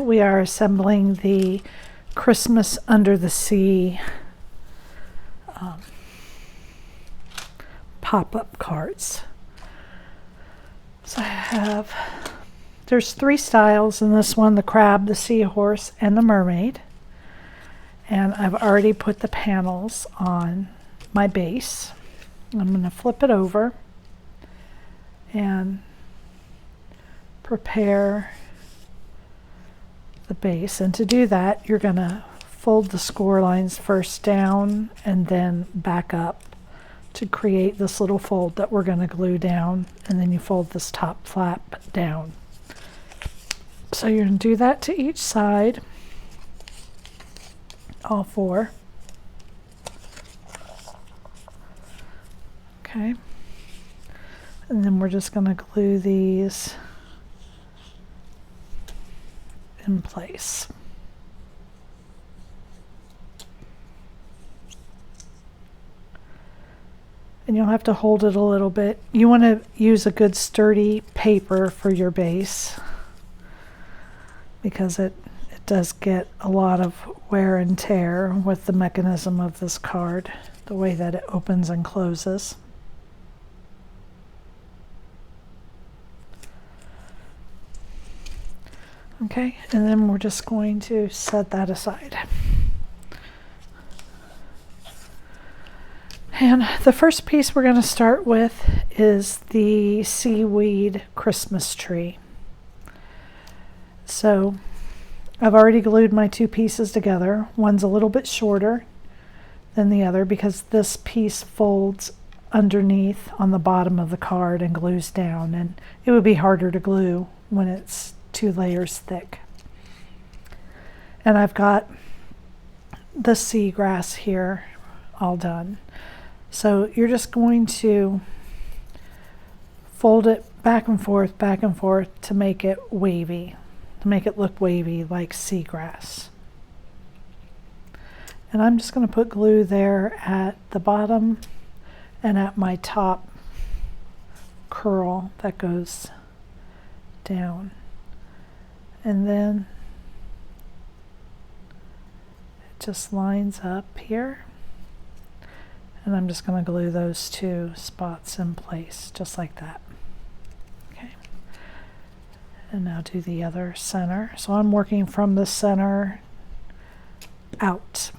We are assembling the Christmas Under the Sea pop-up cards. So there's 3 styles in this one: the crab, the seahorse, and the mermaid. And I've already put the panels on my base. I'm going to flip it over and prepare the base. And to do that, you're going to fold the score lines first down and then back up to create this little fold that we're going to glue down, and then you fold this top flap down. So you're going to do that to each side, all 4. Okay, and then we're just going to glue these in place. And you'll have to hold it a little bit. You want to use a good sturdy paper for your base, because it does get a lot of wear and tear with the mechanism of this card, the way that it opens and closes. Okay, and then we're just going to set that aside. And the first piece we're going to start with is the seaweed Christmas tree. So I've already glued my 2 pieces together. One's a little bit shorter than the other because this piece folds underneath on the bottom of the card and glues down, and it would be harder to glue when it's 2 layers thick. And I've got the seagrass here all done. So you're just going to fold it back and forth to make it wavy, to make it look wavy like seagrass. And I'm just going to put glue there at the bottom and at my top curl that goes down. And then it just lines up here. And I'm just going to glue those 2 spots in place, just like that. Okay. And now do the other center. So I'm working from the center out.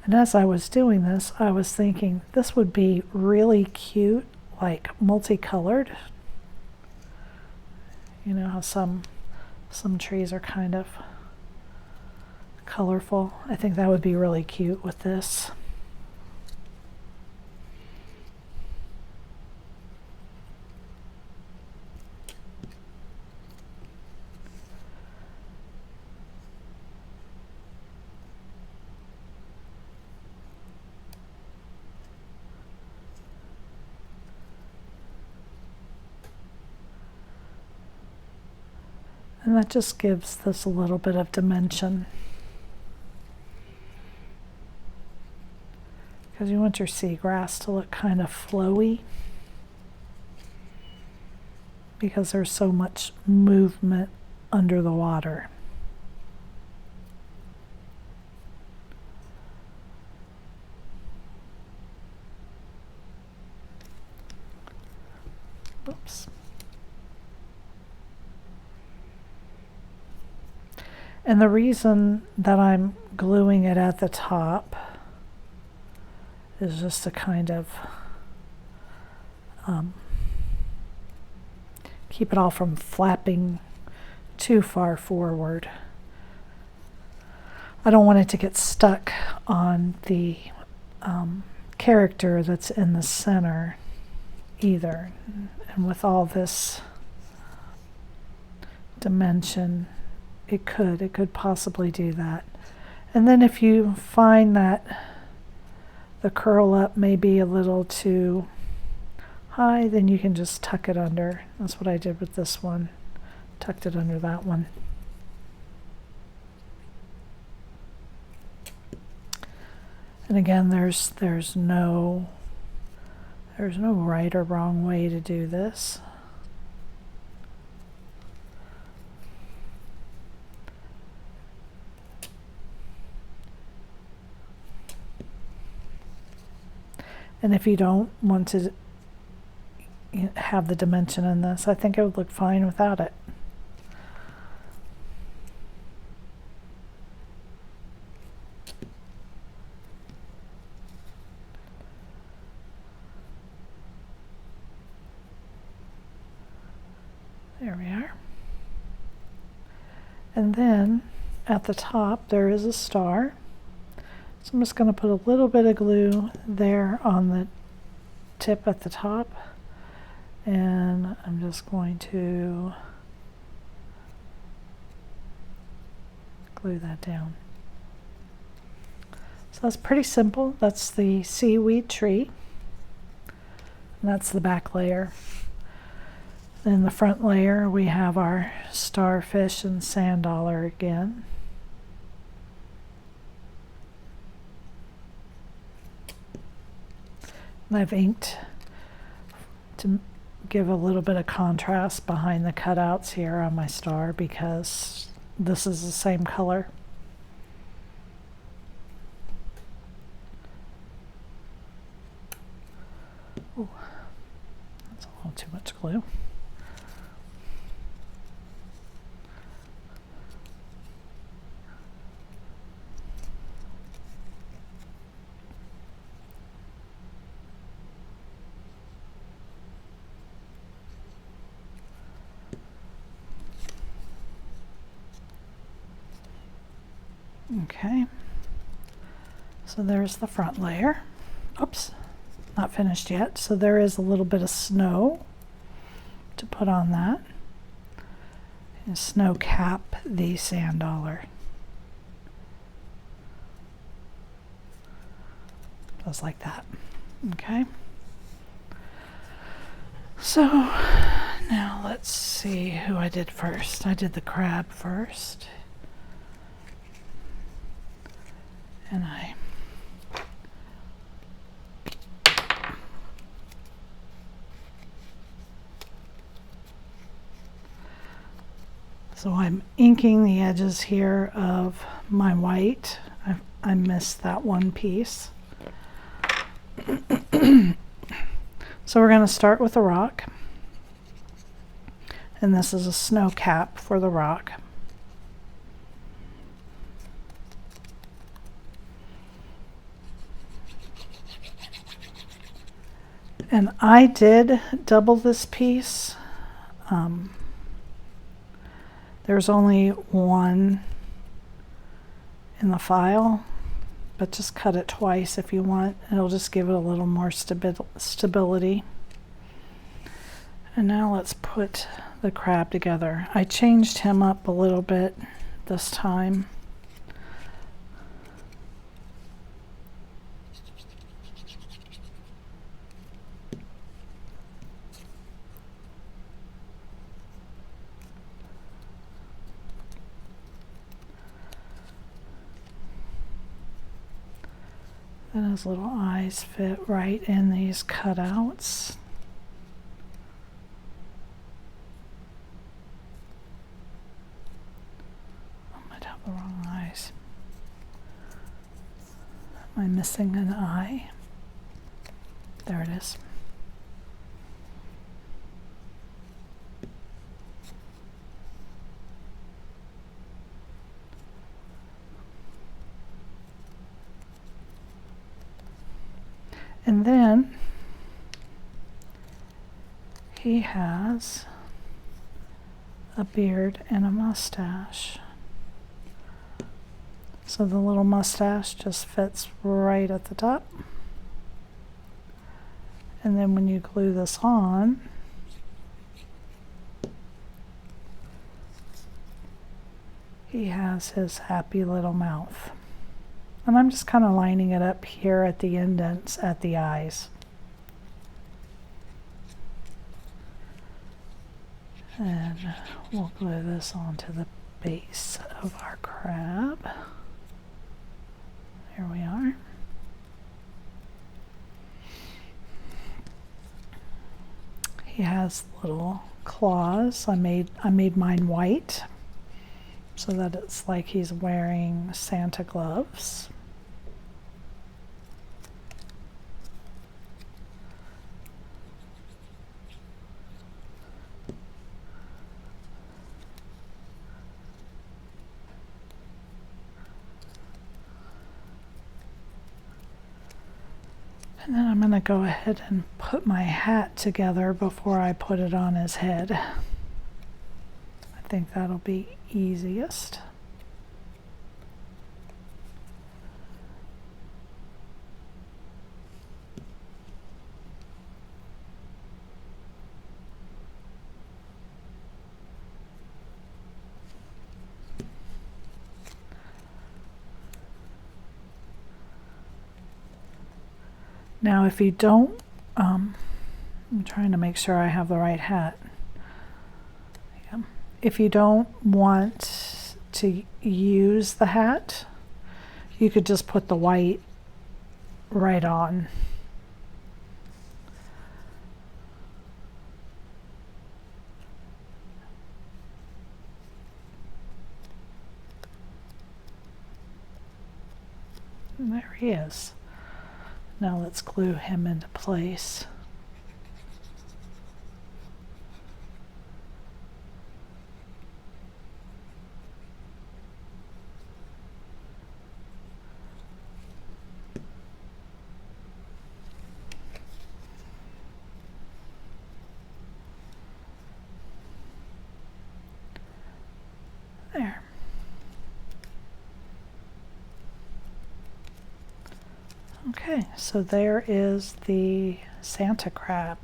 And as I was doing this, I was thinking this would be really cute, like multicolored. You know how some trees are kind of colorful. I think that would be really cute with this. And that just gives this a little bit of dimension, because you want your seagrass to look kind of flowy, because there's so much movement under the water. Oops. And the reason that I'm gluing it at the top is just to kind of keep it all from flapping too far forward. I don't want it to get stuck on the character that's in the center either. And with all this dimension, it could possibly do that. And then if you find that the curl up may be a little too high, then you can just tuck it under. That's what I did with this one. Tucked it under that one. And again, there's no There's no right or wrong way to do this. And if you don't want to have the dimension in this, I think it would look fine without it. There we are. And then at the top there is a star. So I'm just going to put a little bit of glue there on the tip at the top, and I'm just going to glue that down. So that's pretty simple. That's the seaweed tree, and that's the back layer. In the front layer we have our starfish and sand dollar again. And I've inked to give a little bit of contrast behind the cutouts here on my star because this is the same color. Ooh, that's a little too much glue. Okay, so there's the front layer. Oops, not finished yet. So there is a little bit of snow to put on that. And snow cap the sand dollar. Just like that. Okay. So now let's see who I did first. I did the crab first. And so I'm inking the edges here of my white. I missed that one piece. So we're going to start with the rock. And this is a snow cap for the rock. And I did double this piece. There's only one in the file, but just cut it twice if you want. It'll just give it a little more stability. And now let's put the crab together. I changed him up a little bit this time. And his little eyes fit right in these cutouts. I might have the wrong eyes. Am I missing an eye? There it is. And then he has a beard and a mustache. So the little mustache just fits right at the top. And then when you glue this on, he has his happy little mouth. And I'm just kind of lining it up here at the indents at the eyes. And we'll glue this onto the base of our crab. There we are. He has little claws. I made mine white so that it's like he's wearing Santa gloves. And then I'm going to go ahead and put my hat together before I put it on his head. I think that'll be easiest. Now, if you don't, I'm trying to make sure I have the right hat. Yeah. If you don't want to use the hat, you could just put the white right on. And there he is. Now let's glue him into place. There. Okay, so there is the Santa crab.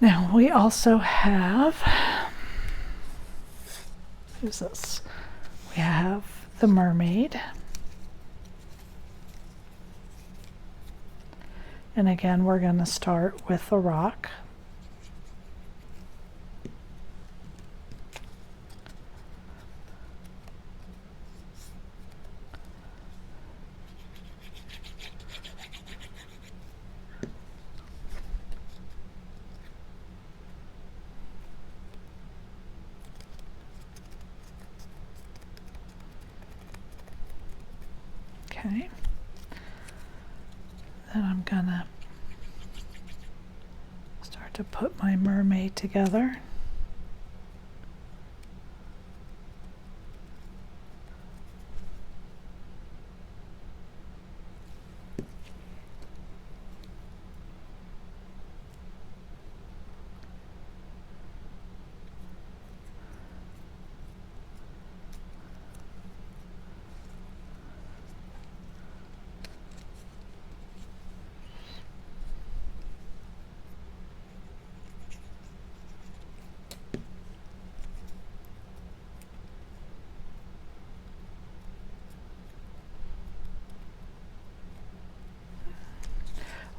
Now we also have, who's this? We have the mermaid. And again, we're going to start with the rock. Okay, then I'm gonna start to put my mermaid together.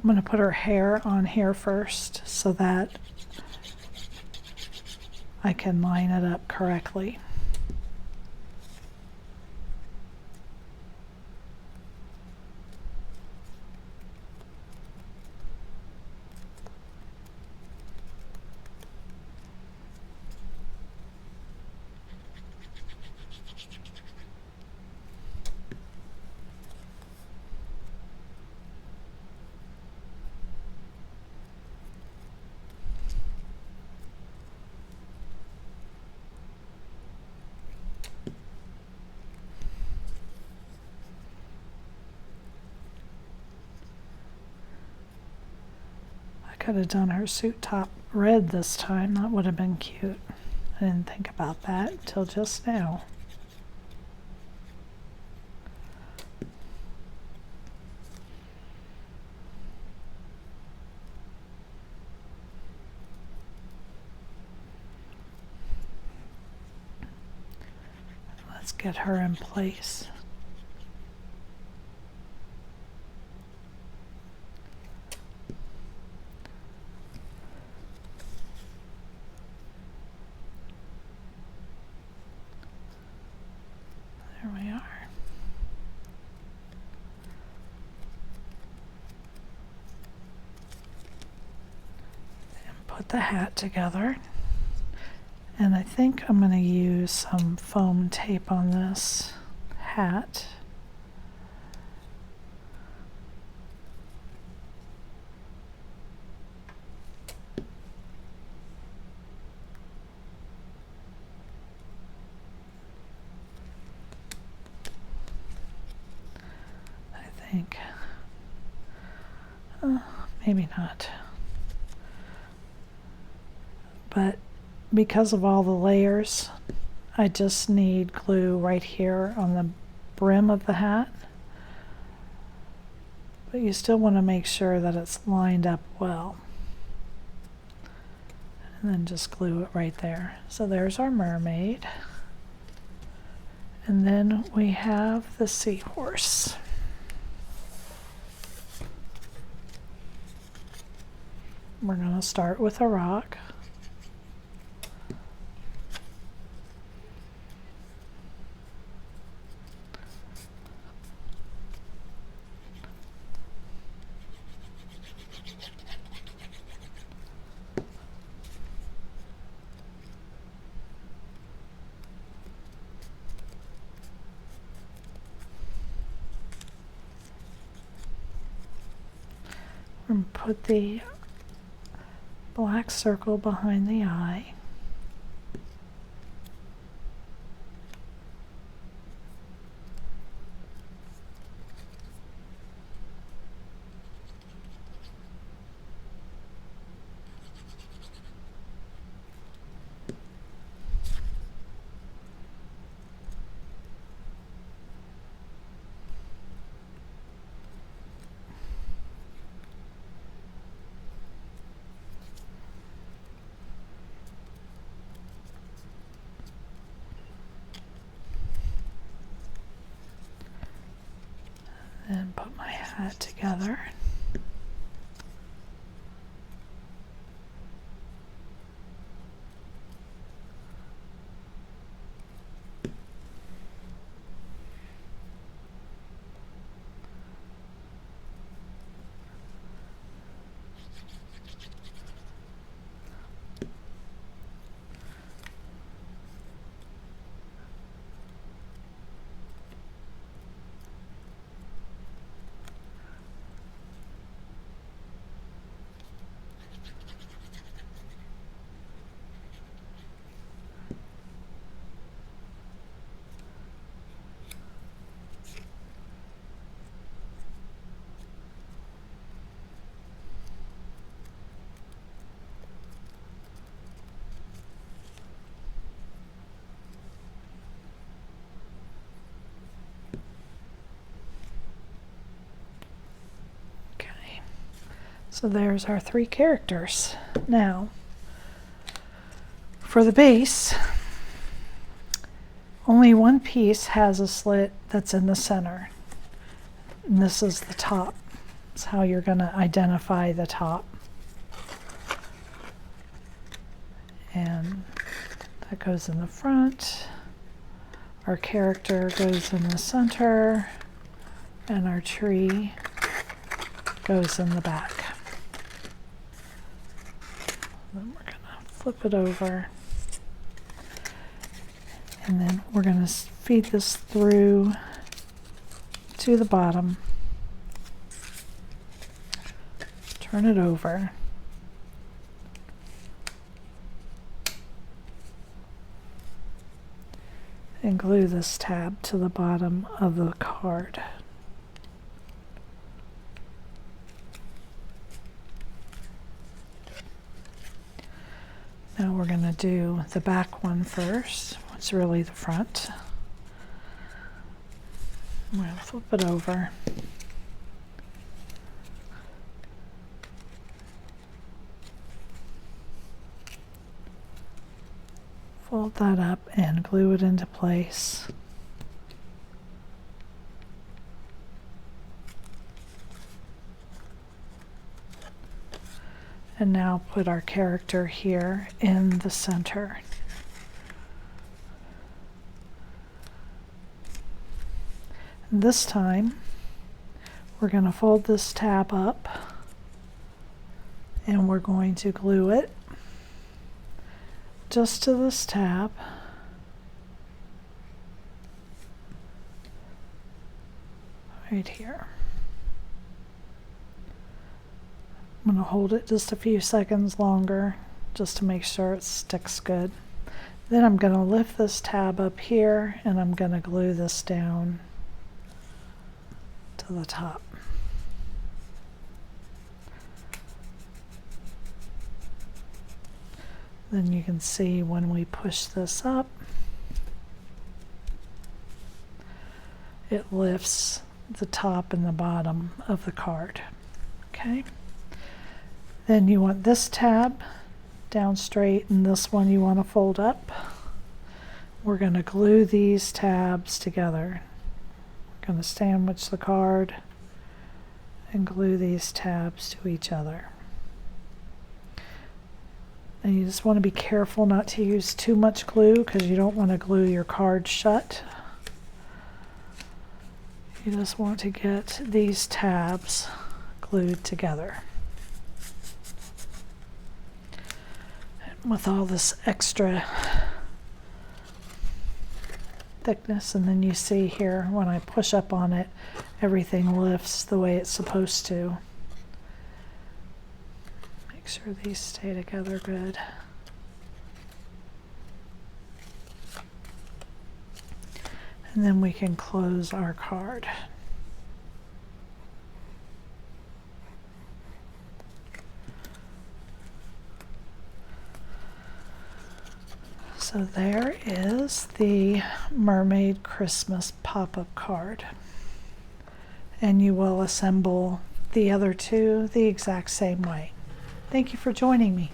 I'm going to put her hair on here first so that I can line it up correctly. Could have done her suit top red this time. That would have been cute. I didn't think about that until just now. Let's get her in place. There we are. put the hat together. And I think I'm going to use some foam tape on this hat. I think. Maybe not. But because of all the layers, I just need glue right here on the brim of the hat. But you still want to make sure that it's lined up well. And then just glue it right there. So there's our mermaid. And then we have the seahorse. We're going to start with a rock. And put the black circle behind the eye. And put my hat together. So there's our three characters. Now, for the base, only one piece has a slit that's in the center. And this is the top. That's how you're going to identify the top. And that goes in the front. Our character goes in the center. And our tree goes in the back. Then we're going to flip it over. And then we're going to feed this through to the bottom. Turn it over. And glue this tab to the bottom of the card. Now we're going to do the back one first. It's really the front. I'm going to flip it over. Fold that up and glue it into place. And now put our character here in the center. And this time, we're going to fold this tab up and we're going to glue it just to this tab. Right here. I'm going to hold it just a few seconds longer just to make sure it sticks good. Then I'm going to lift this tab up here and I'm going to glue this down to the top. Then you can see when we push this up, it lifts the top and the bottom of the card. Okay. Then you want this tab down straight and this one you want to fold up. We're going to glue these tabs together. We're going to sandwich the card and glue these tabs to each other. And you just want to be careful not to use too much glue because you don't want to glue your card shut. You just want to get these tabs glued together. And with all this extra thickness, and then you see here when I push up on it, everything lifts the way it's supposed to. Make sure these stay together good. And then we can close our card. So there is the Mermaid Christmas pop-up card. And you will assemble the other two the exact same way. Thank you for joining me.